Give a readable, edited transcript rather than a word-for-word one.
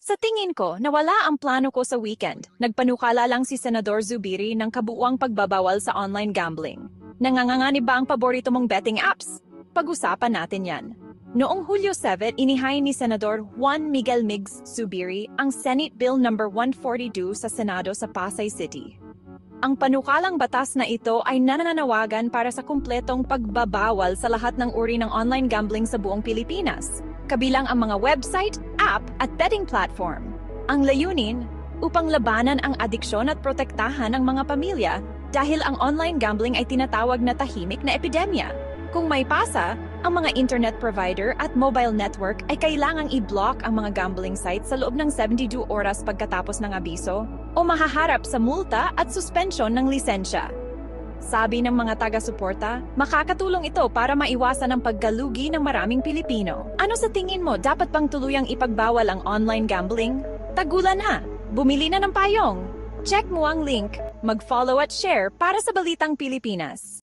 Sa tingin ko, nawala ang plano ko sa weekend. Nagpanukala lang si Senador Zubiri ng kabuuang pagbabawal sa online gambling. Nanganganganib ba ang paborito mong betting apps? Pag-usapan natin yan. Noong Hulyo 7, inihain ni Senador Juan Miguel Migs Zubiri ang Senate Bill No. 142 sa Senado sa Pasay City. Ang panukalang batas na ito ay nananawagan para sa kumpletong pagbabawal sa lahat ng uri ng online gambling sa buong Pilipinas, kabilang ang mga website, app at betting platform. Ang layunin, upang labanan ang adiksyon at protektahan ng mga pamilya dahil ang online gambling ay tinatawag na tahimik na epidemya. Kung may pasa, ang mga internet provider at mobile network ay kailangang i-block ang mga gambling sites sa loob ng 72 oras pagkatapos ng abiso o mahaharap sa multa at suspensyon ng lisensya. Sabi ng mga taga-suporta, makakatulong ito para maiwasan ang paggalugi ng maraming Pilipino. Ano sa tingin mo, dapat bang tuluyang ipagbawal ang online gambling? Tagulan na! Bumili na ng payong! Check mo ang link, mag-follow at share para sa Balitang Pilipinas.